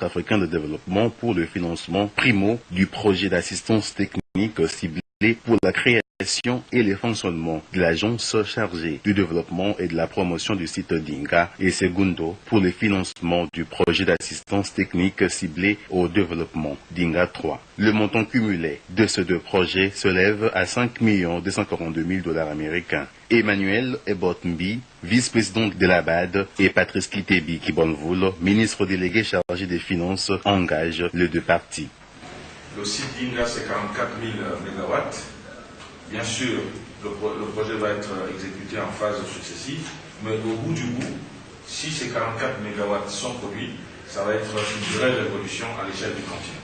africain de développement pour le financement primo du projet d'assistance technique ciblé pour la création et le fonctionnement de l'agence chargée du développement et de la promotion du site Dinga et segundo pour le financement du projet d'assistance technique ciblé au développement Dinga 3. Le montant cumulé de ces deux projets s'élève à 5 242 000 $ américains. Emmanuel Ebotmbi, vice-président de la BAD, et Patrice Kitebi Kibonvoul, ministre délégué chargé des Finances, engagent les deux parties. Le site Dinga, c'est 44 000 MW. Bien sûr, le projet va être exécuté en phases successives, mais au bout du bout, si ces 44 MW sont produits, ça va être une vraie révolution à l'échelle du continent.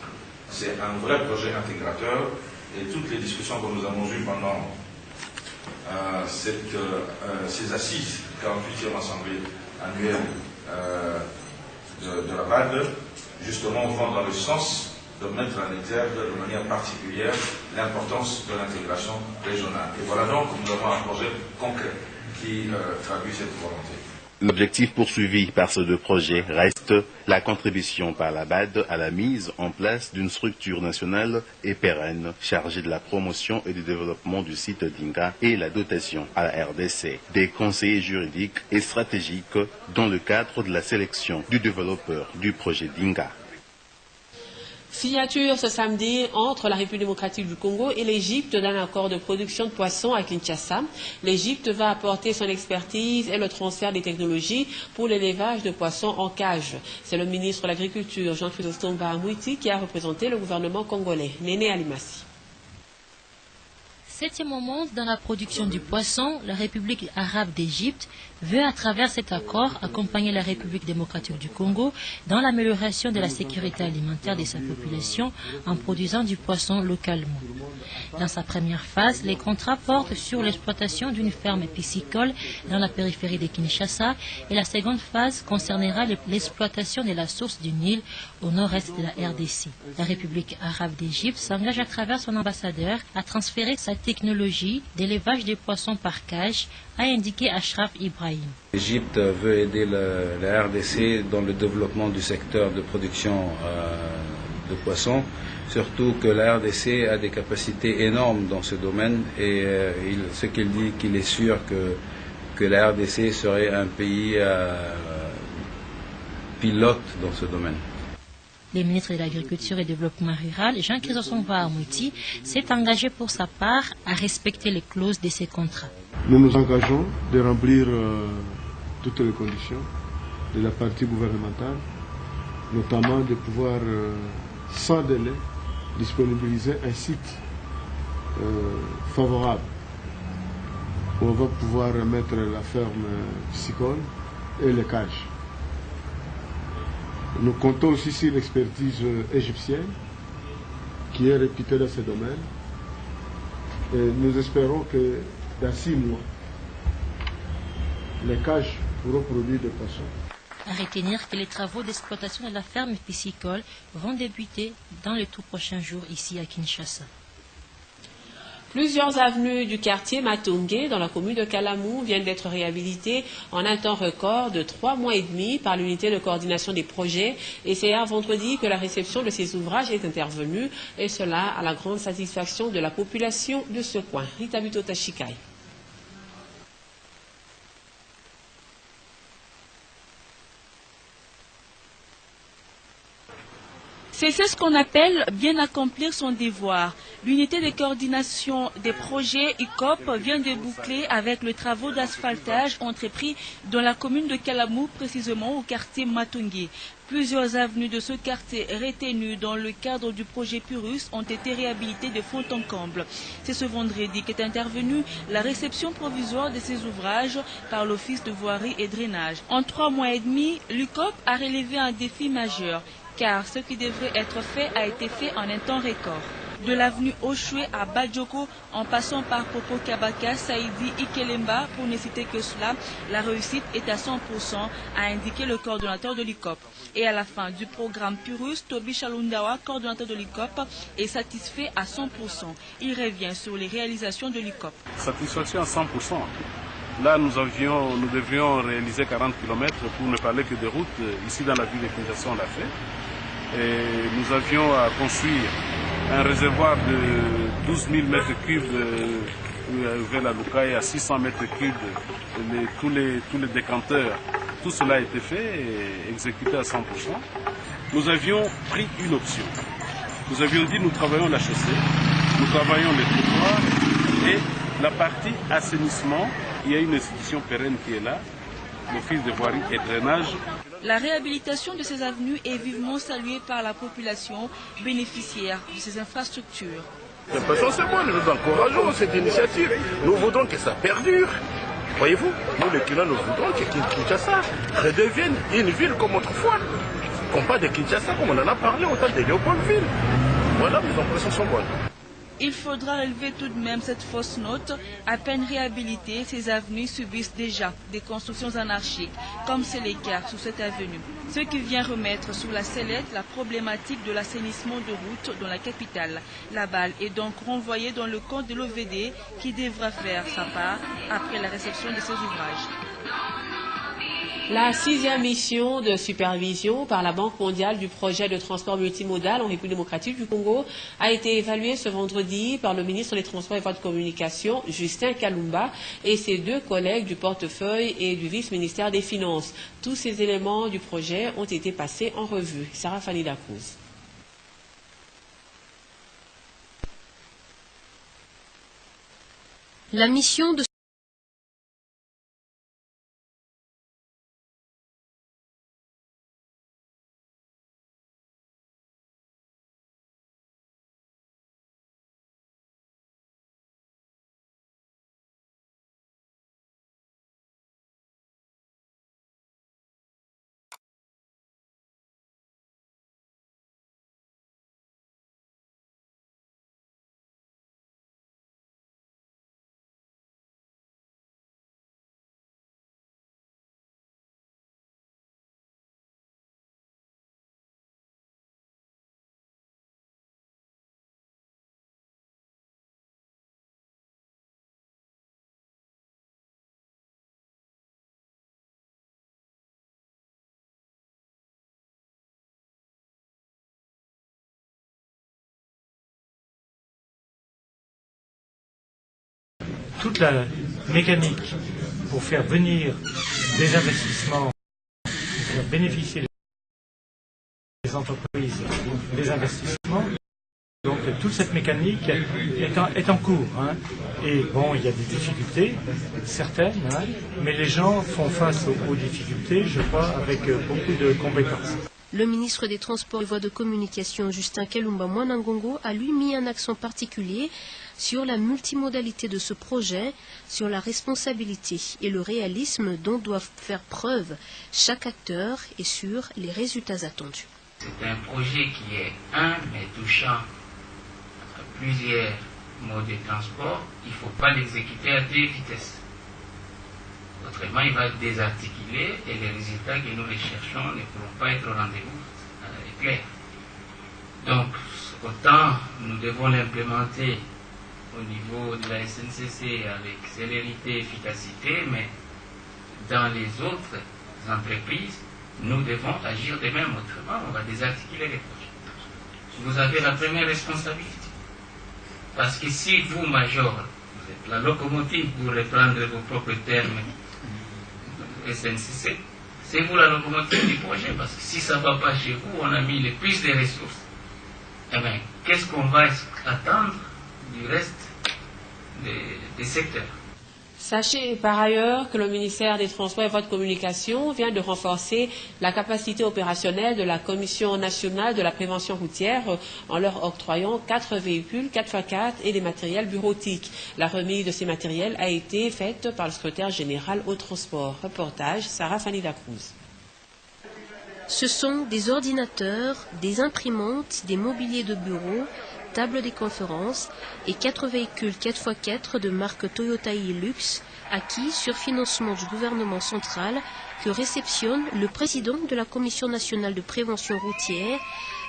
C'est un vrai projet intégrateur et toutes les discussions que nous avons eues pendant ces assises, 48e assemblée annuelle de la BAD, justement vont dans le sens de mettre en exergue de manière particulière l'importance de l'intégration régionale. Et voilà donc que nous avons un projet concret qui traduit cette volonté. L'objectif poursuivi par ces deux projets reste la contribution par la BAD à la mise en place d'une structure nationale et pérenne chargée de la promotion et du développement du site Dinga et la dotation à la RDC des conseillers juridiques et stratégiques dans le cadre de la sélection du développeur du projet Dinga. Signature ce samedi entre la République démocratique du Congo et l'Égypte d'un accord de production de poissons à Kinshasa. L'Égypte va apporter son expertise et le transfert des technologies pour l'élevage de poissons en cage. C'est le ministre de l'Agriculture, Jean-Chrysostome Bahamouiti, qui a représenté le gouvernement congolais. Néné Alimassi. 7e moment dans la production du poisson, la République arabe d'Égypte veut à travers cet accord accompagner la République démocratique du Congo dans l'amélioration de la sécurité alimentaire de sa population en produisant du poisson localement. Dans sa première phase, les contrats portent sur l'exploitation d'une ferme piscicole dans la périphérie de Kinshasa et la seconde phase concernera l'exploitation de la source du Nil au nord-est de la RDC. La République arabe d'Égypte s'engage à travers son ambassadeur à transférer sa technologie d'élevage des poissons par cage, a indiqué Ashraf Ibrahim. L'Égypte veut aider la RDC dans le développement du secteur de production de poissons, surtout que la RDC a des capacités énormes dans ce domaine et ce qu'il dit qu'il est sûr que la RDC serait un pays pilote dans ce domaine. Le ministre de l'Agriculture et du Développement rural, Jean-Chrysostome Bahamouiti, s'est engagé pour sa part à respecter les clauses de ces contrats. Nous nous engageons de remplir toutes les conditions de la partie gouvernementale, notamment de pouvoir, sans délai, disponibiliser un site favorable où on va pouvoir mettre la ferme piscicole et les cages. Nous comptons aussi sur l'expertise égyptienne qui est réputée dans ce domaine et nous espérons que dans 6 mois, les cages pourront produire des poissons. À retenir que les travaux d'exploitation de la ferme piscicole vont débuter dans les tout prochains jours ici à Kinshasa. Plusieurs avenues du quartier Matongé, dans la commune de Kalamou, viennent d'être réhabilitées en un temps record de 3 mois et demi par l'unité de coordination des projets. Et c'est hier vendredi que la réception de ces ouvrages est intervenue, et cela à la grande satisfaction de la population de ce coin. Rita Buto Tashikai. C'est ce qu'on appelle bien accomplir son devoir. L'unité de coordination des projets UCOP vient de boucler avec les travaux d'asphaltage entrepris dans la commune de Kalamou, précisément au quartier Matongé. Plusieurs avenues de ce quartier retenues dans le cadre du projet Purus ont été réhabilitées de fond en comble. C'est ce vendredi qu'est intervenue la réception provisoire de ces ouvrages par l'Office de voirie et drainage. En 3 mois et demi, l'UCOP a relevé un défi majeur, car ce qui devrait être fait a été fait en un temps record. De l'avenue Oshwe à Badjoko, en passant par Popo Kabaka, Saïdi, Ikelemba, pour ne citer que cela, la réussite est à 100%, a indiqué le coordonnateur de l'ICOP. Et à la fin du programme Purus, Toby Chalundawa, coordonnateur de l'ICOP, est satisfait à 100%. Il revient sur les réalisations de l'ICOP. Satisfaction à 100%. Là, nous devrions réaliser 40 km pour ne parler que des routes. Ici, dans la ville de Kinshasa, on l'a fait. Et nous avions à construire un réservoir de 12 000 m3 vers la Loukaï à 600 m3, tous les décanteurs. Tout cela a été fait et exécuté à 100%. Nous avions pris une option. Nous avions dit nous travaillons la chaussée, nous travaillons les trottoirs et la partie assainissement, il y a une institution pérenne qui est là, l'Office de voirie et drainage. La réhabilitation de ces avenues est vivement saluée par la population bénéficiaire de ces infrastructures. L'impression c'est bon, nous encourageons cette initiative. Nous voudrons que ça perdure. Voyez-vous, nous les clients, nous voudrons que Kinshasa redevienne une ville comme autrefois. Qu'on parle de Kinshasa comme on en a parlé au temps de Léopoldville. Voilà, mes impressions sont bonnes. Il faudra relever tout de même cette fausse note. À peine réhabilitées, ces avenues subissent déjà des constructions anarchiques, comme c'est le cas sur cette avenue. Ce qui vient remettre sous la sellette la problématique de l'assainissement de routes dans la capitale. La balle est donc renvoyée dans le camp de l'OVD qui devra faire sa part après la réception de ces ouvrages. La 6e mission de supervision par la Banque mondiale du projet de transport multimodal en République démocratique du Congo a été évaluée ce vendredi par le ministre des Transports et Voies de Communication, Justin Kalumba, et ses 2 collègues du portefeuille et du vice-ministère des Finances. Tous ces éléments du projet ont été passés en revue. Sarah Fanny Dacruz. La mission de toute la mécanique pour faire venir des investissements, pour faire bénéficier les entreprises des investissements. Donc toute cette mécanique est en cours. Hein. Et bon, il y a des difficultés, certaines, hein, mais les gens font face aux difficultés, je crois, avec beaucoup de compétences. Le ministre des Transports et Voies de Communication, Justin Kalumba Mwanangongo, a lui mis un accent particulier sur la multimodalité de ce projet, sur la responsabilité et le réalisme dont doivent faire preuve chaque acteur et sur les résultats attendus. C'est un projet qui est mais touchant plusieurs modes de transport. Il ne faut pas l'exécuter à 2 vitesses. Autrement, il va être désarticulé et les résultats que nous recherchons ne pourront pas être au rendez-vous clair. Donc, autant nous devons l'implémenter au niveau de la SNCC avec célérité et efficacité, mais dans les autres entreprises, nous devons agir de même. Autrement, on va désarticuler les projets. Vous avez la première responsabilité. Parce que si vous, Major, vous êtes la locomotive, pour reprendre vos propres termes, SNCC, c'est vous la locomotive du projet, parce que si ça ne va pas chez vous, on a mis le plus de ressources. Eh bien, qu'est-ce qu'on va attendre du reste des secteurs? Sachez par ailleurs que le ministère des Transports et Voies de Communication vient de renforcer la capacité opérationnelle de la Commission nationale de la prévention routière en leur octroyant 4 véhicules 4x4 et des matériels bureautiques. La remise de ces matériels a été faite par le secrétaire général au transport. Reportage Sarah Fanny Dacruz. Ce sont des ordinateurs, des imprimantes, des mobiliers de bureau, tables des conférences et 4 véhicules 4x4 de marque Toyota Hilux acquis sur financement du gouvernement central que réceptionne le président de la Commission nationale de prévention routière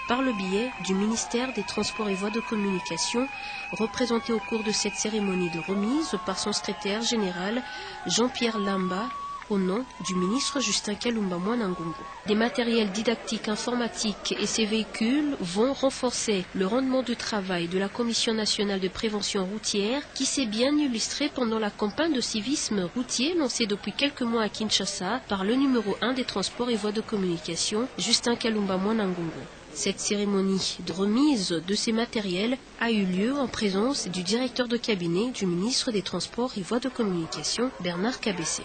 par le biais du ministère des Transports et Voies de Communication, représenté au cours de cette cérémonie de remise par son secrétaire général Jean-Pierre Lamba au nom du ministre Justin Kalumba Mwanangungu. Des matériels didactiques informatiques et ces véhicules vont renforcer le rendement du travail de la Commission nationale de prévention routière qui s'est bien illustrée pendant la campagne de civisme routier lancée depuis quelques mois à Kinshasa par le numéro 1 des transports et voies de communication, Justin Kalumba Mwanangungu. Cette cérémonie de remise de ces matériels a eu lieu en présence du directeur de cabinet du ministre des Transports et Voies de Communication, Bernard Kabessé.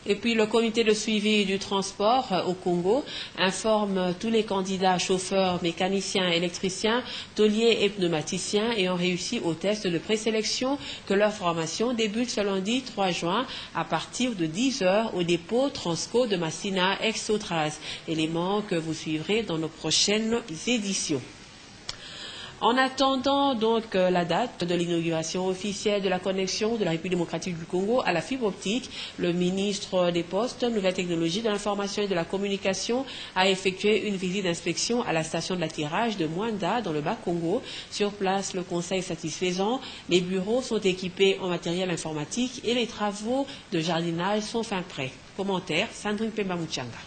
Et puis le comité de suivi du transport au Congo informe tous les candidats chauffeurs, mécaniciens, électriciens, tauliers et pneumaticiens ayant réussi au test de présélection que leur formation débute ce lundi 3 juin à partir de 10 h au dépôt Transco de Massina Exotras, élément que vous suivrez dans nos prochaines éditions. En attendant donc la date de l'inauguration officielle de la connexion de la République démocratique du Congo à la fibre optique, le ministre des Postes, Nouvelles Technologies, de l'Information et de la Communication a effectué une visite d'inspection à la station de l'attirage de Mwanda dans le Bas-Congo. Sur place, le conseil est satisfaisant. Les bureaux sont équipés en matériel informatique et les travaux de jardinage sont fin prêts. Commentaire, Sandrine Pemba-Mouchanga.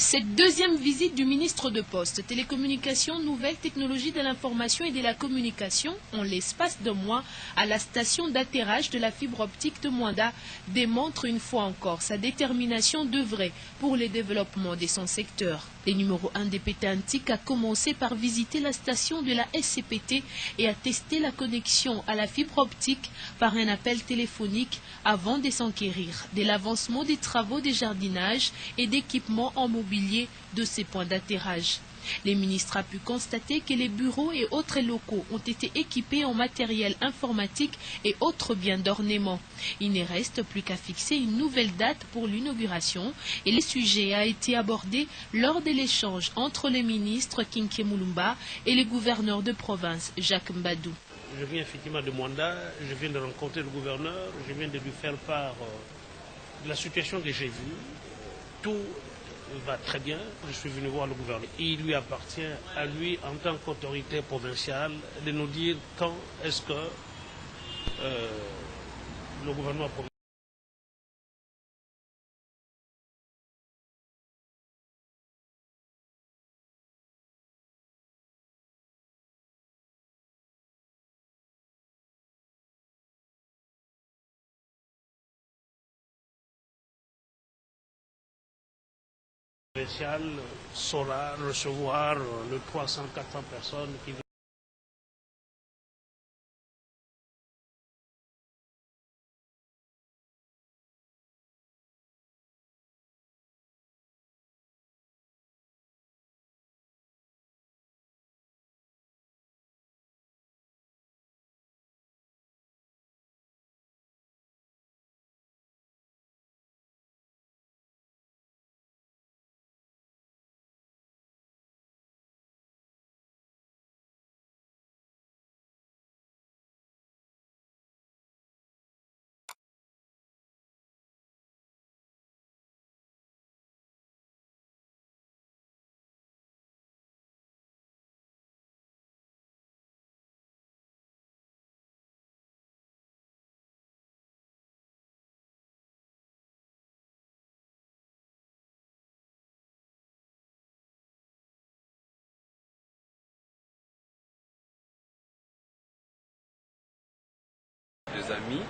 Cette deuxième visite du ministre de Poste, Télécommunications, Nouvelles Technologies de l'Information et de la Communication, en l'espace de mois, à la station d'atterrage de la fibre optique de Mwanda, démontre une fois encore sa détermination d'œuvrer pour le développement de son secteur. Le numéro 1 des PT Antique a commencé par visiter la station de la SCPT et a testé la connexion à la fibre optique par un appel téléphonique avant de s'enquérir de l'avancement des travaux de jardinage et d'équipement en mobilier de ces points d'atterrage. Le ministre a pu constater que les bureaux et autres locaux ont été équipés en matériel informatique et autres biens d'ornement. Il ne reste plus qu'à fixer une nouvelle date pour l'inauguration et le sujet a été abordé lors de l'échange entre le ministre Kinké Moulumba et le gouverneur de province Jacques Mbadou. Je viens effectivement de Mwanda, je viens de rencontrer le gouverneur, je viens de lui faire part de la situation que j'ai vue. Tout va très bien, je suis venu voir le gouverneur. Il lui appartient à lui, en tant qu'autorité provinciale, de nous dire quand est-ce que le gouvernement provincial saura recevoir les 300-400 personnes qui viennent. Des amis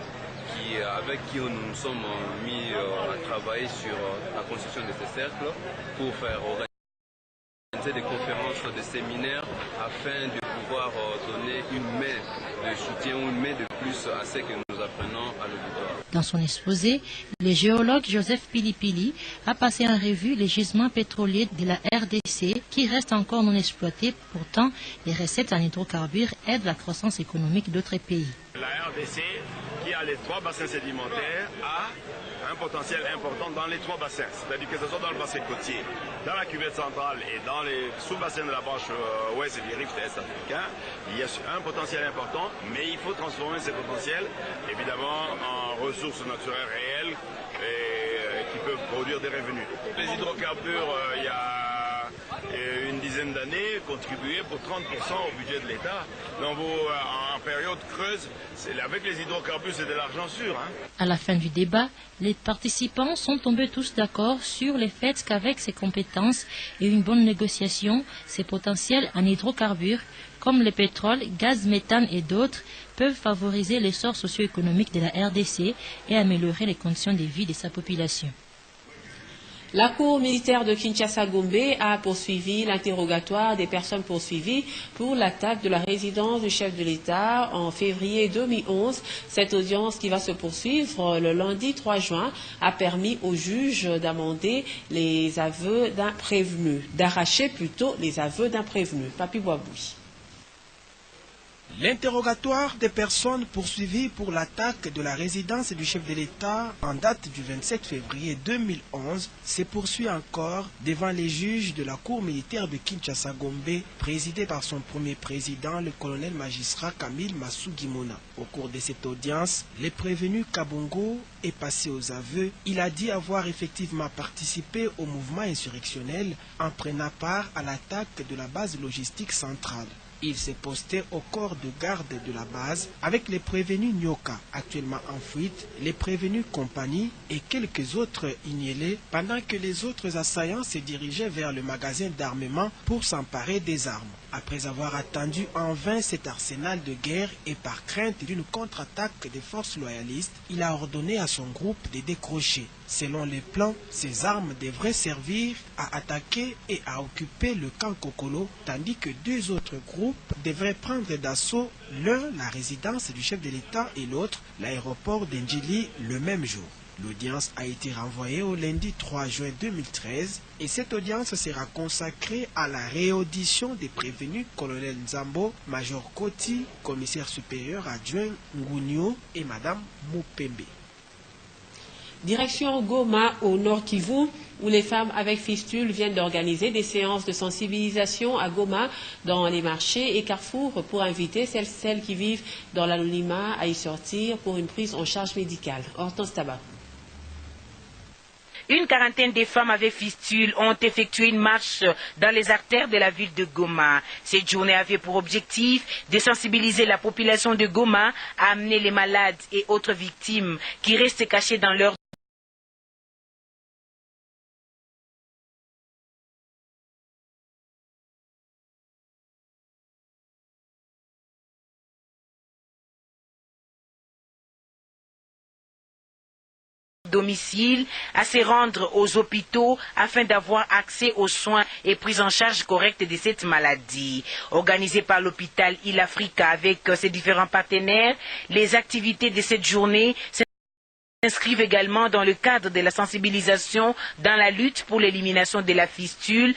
avec qui nous nous sommes mis à travailler sur la construction de ces cercles pour faire organiser des conférences, des séminaires afin de pouvoir donner une main de soutien ou une main de plus à ce que nous apprenons à l'auditoire. Dans son exposé, le géologue Joseph Pilipili a passé en revue les gisements pétroliers de la RDC qui restent encore non exploités. Pourtant, les recettes en hydrocarbures aident la croissance économique d'autres pays. La RDC, qui a les 3 bassins sédimentaires, a un potentiel important dans les 3 bassins. C'est-à-dire que ce soit dans le bassin côtier, dans la cuvette centrale et dans les sous-bassins de la branche ouest et du rift est africain, il y a un potentiel important, mais il faut transformer ces potentiels, évidemment, en ressources naturelles réelles et qui peuvent produire des revenus. Les hydrocarbures, il y a une dizaine d'années, contribuer pour 30% au budget de l'État. Donc en période creuse, avec les hydrocarbures, c'est de l'argent sûr. À la fin du débat, les participants sont tombés tous d'accord sur le fait qu'avec ses compétences et une bonne négociation, ses potentiels en hydrocarbures, comme le pétrole, gaz, méthane et d'autres, peuvent favoriser l'essor socio-économique de la RDC et améliorer les conditions de vie de sa population. La Cour militaire de Kinshasa-Gombe a poursuivi l'interrogatoire des personnes poursuivies pour l'attaque de la résidence du chef de l'État en février 2011. Cette audience qui va se poursuivre le lundi 3 juin a permis au juge d'amender les aveux d'un prévenu, d'arracher plutôt les aveux d'un prévenu. Papi Boaboui. L'interrogatoire des personnes poursuivies pour l'attaque de la résidence du chef de l'État en date du 27 février 2011 se poursuit encore devant les juges de la Cour militaire de Kinshasa-Gombe, présidé par son premier président, le colonel magistrat Camille Massou-Guimona. Au cours de cette audience, le prévenu Kabongo est passé aux aveux. Il a dit avoir effectivement participé au mouvement insurrectionnel en prenant part à l'attaque de la base logistique centrale. Il s'est posté au corps de garde de la base avec les prévenus Nyoka, actuellement en fuite, les prévenus Compagnie et quelques autres ignélés, pendant que les autres assaillants se dirigeaient vers le magasin d'armement pour s'emparer des armes. Après avoir attendu en vain cet arsenal de guerre et par crainte d'une contre-attaque des forces loyalistes, il a ordonné à son groupe de décrocher. Selon les plans, ces armes devraient servir à attaquer et à occuper le camp Kokolo, tandis que deux autres groupes devraient prendre d'assaut l'un la résidence du chef de l'État et l'autre l'aéroport d'Ndjili le même jour. L'audience a été renvoyée au lundi 3 juin 2013 et cette audience sera consacrée à la réaudition des prévenus colonel Nzambo, major Koti, commissaire supérieur adjoint Ngounio et madame Moupembe. Direction Goma au Nord Kivu, où les femmes avec fistule viennent d'organiser des séances de sensibilisation à Goma dans les marchés et carrefours pour inviter celles qui vivent dans l'anonymat à y sortir pour une prise en charge médicale. Hortense Tabac. Une quarantaine de femmes avec fistule ont effectué une marche dans les artères de la ville de Goma. Cette journée avait pour objectif de sensibiliser la population de Goma à amener les malades et autres victimes qui restent cachés dans leur domicile à se rendre aux hôpitaux afin d'avoir accès aux soins et prise en charge correcte de cette maladie. Organisée par l'hôpital Il Africa avec ses différents partenaires, les activités de cette journée s'inscrivent également dans le cadre de la sensibilisation dans la lutte pour l'élimination de la fistule,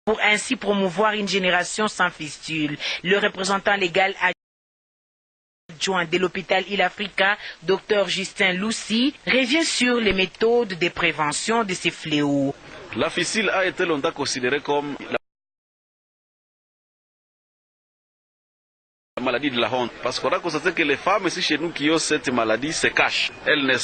pour ainsi promouvoir une génération sans fistule. Le représentant légal adjoint de l'hôpital Il Africa, Dr Justin Loussi, revient sur les méthodes de prévention de ces fléaux. La fistule a été longtemps considérée comme la maladie de la honte, parce qu'on a constaté que les femmes ici chez nous qui ont cette maladie se cachent. Elles ne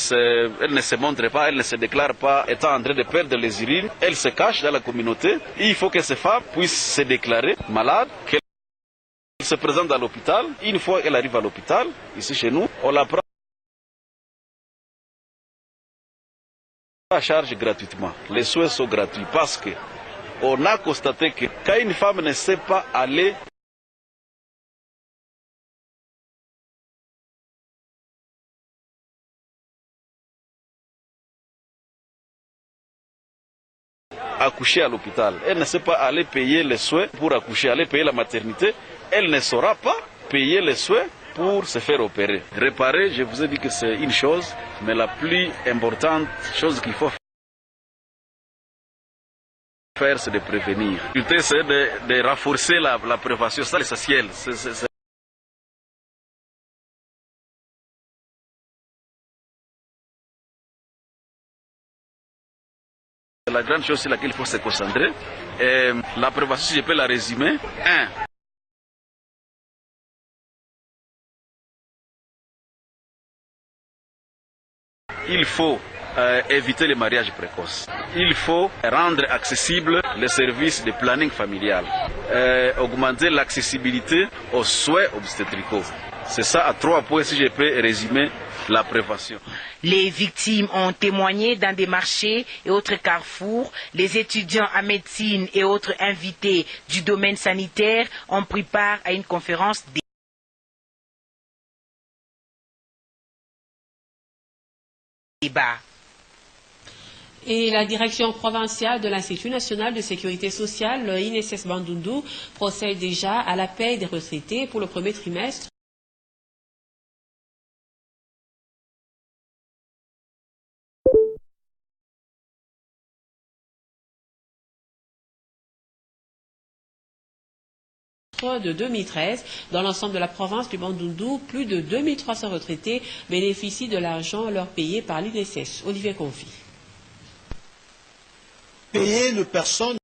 se montrent pas, elles ne se déclarent pas étant en train de perdre les urines, elles se cachent dans la communauté. Il faut que ces femmes puissent se déclarer malades, qu'elles se présentent à l'hôpital. Une fois qu'elles arrivent à l'hôpital, ici chez nous, on la prend à charge gratuitement. Les soins sont gratuits parce que on a constaté que quand une femme ne sait pas aller accoucher à l'hôpital, elle ne sait pas aller payer les soins pour accoucher, aller payer la maternité, elle ne saura pas payer les soins pour se faire opérer. Réparer, je vous ai dit que c'est une chose, mais la plus importante chose qu'il faut faire, c'est de prévenir. L'idée, c'est de renforcer la prévention, c'est l'essentiel. La grande chose sur laquelle il faut se concentrer, la prévention, si je peux la résumer, il faut éviter les mariages précoces. Il faut rendre accessible les services de planning familial, augmenter l'accessibilité aux soins obstétricaux. C'est ça à 3 points si je peux résumer la prévention. Les victimes ont témoigné dans des marchés et autres carrefours. Les étudiants en médecine et autres invités du domaine sanitaire ont pris part à une conférence débat. Et la direction provinciale de l'Institut national de sécurité sociale, le INSS Bandundu, procède déjà à la paie des retraités pour le premier trimestre. De 2013, dans l'ensemble de la province du Bandundu, plus de 2300 retraités bénéficient de l'argent leur payé par l'INSS. Olivier Confi. Payer une personne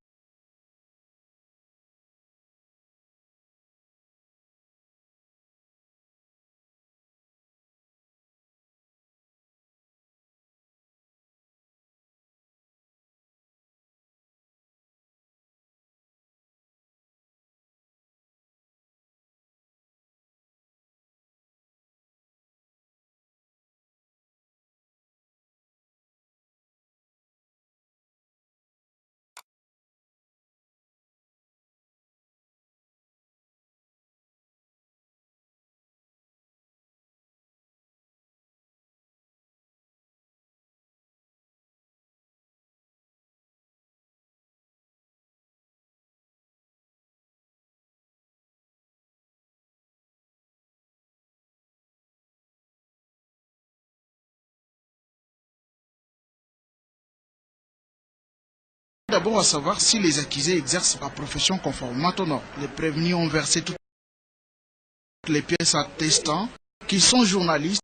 d'abord à savoir si les accusés exercent la profession conformément aux normes. Les prévenus ont versé toutes les pièces attestant qu'ils sont journalistes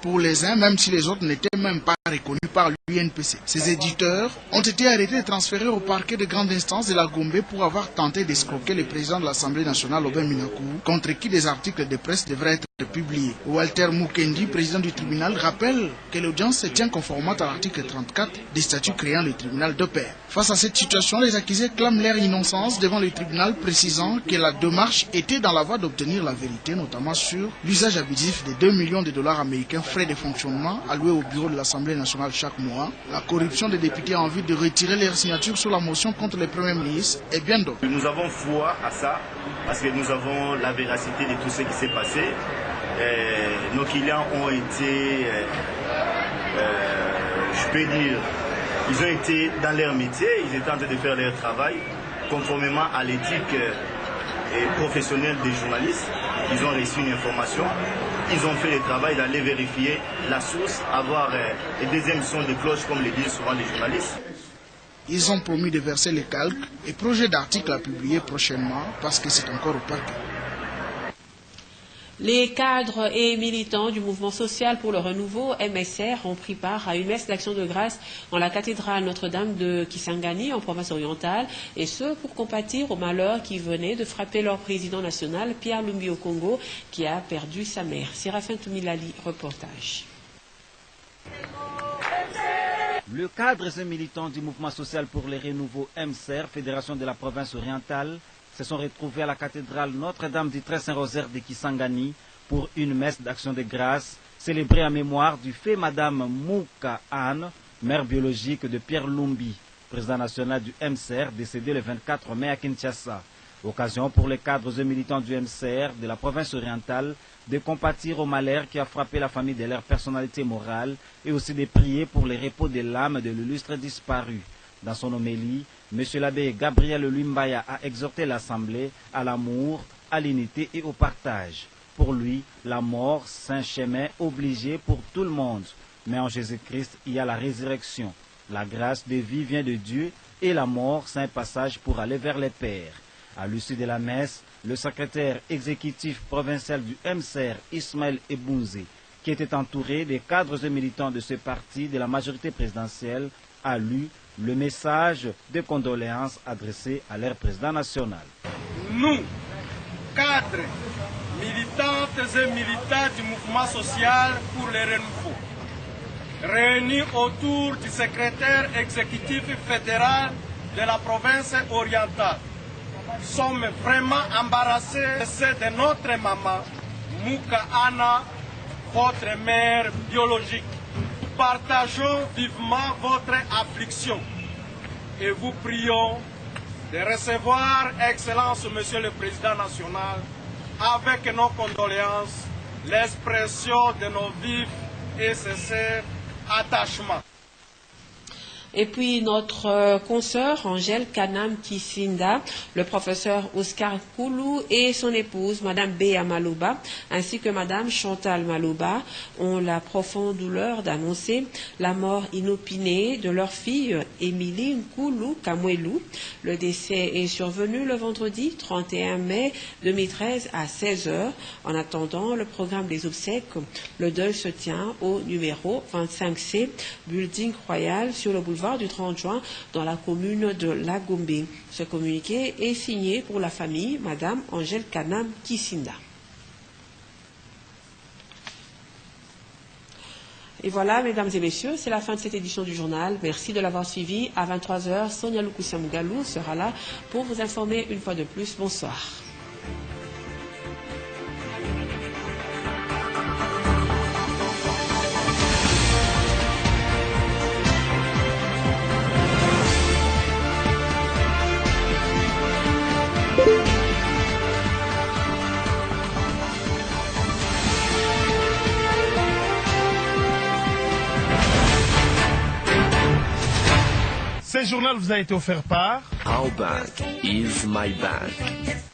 pour les uns, même si les autres n'étaient même pas reconnus par l'UNPC. Ces éditeurs ont été arrêtés et transférés au parquet de grande instance de la Gombe pour avoir tenté d'escroquer le président de l'Assemblée nationale, Aubin Minakou, contre qui des articles de presse devraient être publiés. Walter Mukendi, président du tribunal, rappelle que l'audience se tient conformément à l'article 34 des statuts créant le tribunal de paix. Face à cette situation, les accusés clament leur innocence devant le tribunal, précisant que la démarche était dans la voie d'obtenir la vérité, notamment sur l'usage abusif de 2 millions de dollars américains frais de fonctionnement alloués au bureau de l'Assemblée nationale chaque mois, la corruption des députés en vue de retirer leur signature sur la motion contre le Premier ministre et bien d'autres. Nous avons foi à ça parce que nous avons la véracité de tout ce qui s'est passé. Nos clients ont été, je peux dire, ils ont été dans leur métier, ils étaient en train de faire leur travail conformément à l'éthique professionnelle des journalistes. Ils ont reçu une information, ils ont fait le travail d'aller vérifier la source, avoir des émissions de cloches comme le disent souvent les journalistes. Ils ont promis de verser les calques et projets d'articles à publier prochainement parce que c'est encore au parquet. Les cadres et militants du mouvement social pour le renouveau, MSR, ont pris part à une messe d'action de grâce en la cathédrale Notre-Dame de Kisangani, en province orientale, et ce pour compatir au malheur qui venait de frapper leur président national, Pierre Lumbi Okongo, qui a perdu sa mère. Séraphin Toumilali, reportage. Le cadre et militant du mouvement social pour le renouveau, MSR, Fédération de la province orientale, se sont retrouvés à la cathédrale Notre-Dame du Très Saint-Rosaire de Kisangani pour une messe d'action de grâce célébrée en mémoire du fait Madame Mouka Anne, mère biologique de Pierre Lumbi, président national du MCR, décédé le 24 mai à Kinshasa. Occasion pour les cadres et militants du MCR de la province orientale de compatir au malheur qui a frappé la famille de leur personnalité morale et aussi de prier pour le repos de l'âme de l'illustre disparu. Dans son homélie, M. l'abbé Gabriel Lumbaya a exhorté l'Assemblée à l'amour, à l'unité et au partage. Pour lui, la mort, c'est un chemin obligé pour tout le monde. Mais en Jésus-Christ, il y a la résurrection. La grâce de vie vient de Dieu et la mort, c'est un passage pour aller vers les pères. À l'issue de la messe, le secrétaire exécutif provincial du MCR, Ismaël Ebounzé, qui était entouré des cadres et militants de ce parti de la majorité présidentielle, a lu le message de condoléances adressé à leur président national. Nous, cadres, militantes et militants du mouvement social pour le renouveau, réunis autour du secrétaire exécutif fédéral de la province orientale, sommes vraiment embarrassés de notre maman, Mouka Anna, votre mère biologique. Partageons vivement votre affliction et vous prions de recevoir, Excellence, Monsieur le Président national, avec nos condoléances, l'expression de nos vifs et sincères attachements. Et puis notre consoeur Angèle Kanam Kisinda, le professeur Oscar Koulou et son épouse Madame Béa Malouba, ainsi que Madame Chantal Malouba, ont la profonde douleur d'annoncer la mort inopinée de leur fille Émilie Nkoulou Kamwelou. Le décès est survenu le vendredi 31 mai 2013 à 16h. En attendant le programme des obsèques, le deuil se tient au numéro 25C, Building Royal, sur le boulevard du 30 juin dans la commune de Lagombe. Ce communiqué est signé pour la famille Madame Angèle Kanam Kisinda. Et voilà, mesdames et messieurs, c'est la fin de cette édition du journal. Merci de l'avoir suivi. À 23h, Sonia Lukusia Mugalou sera là pour vous informer une fois de plus. Bonsoir. Ce journal vous a été offert par Our bank is my bank.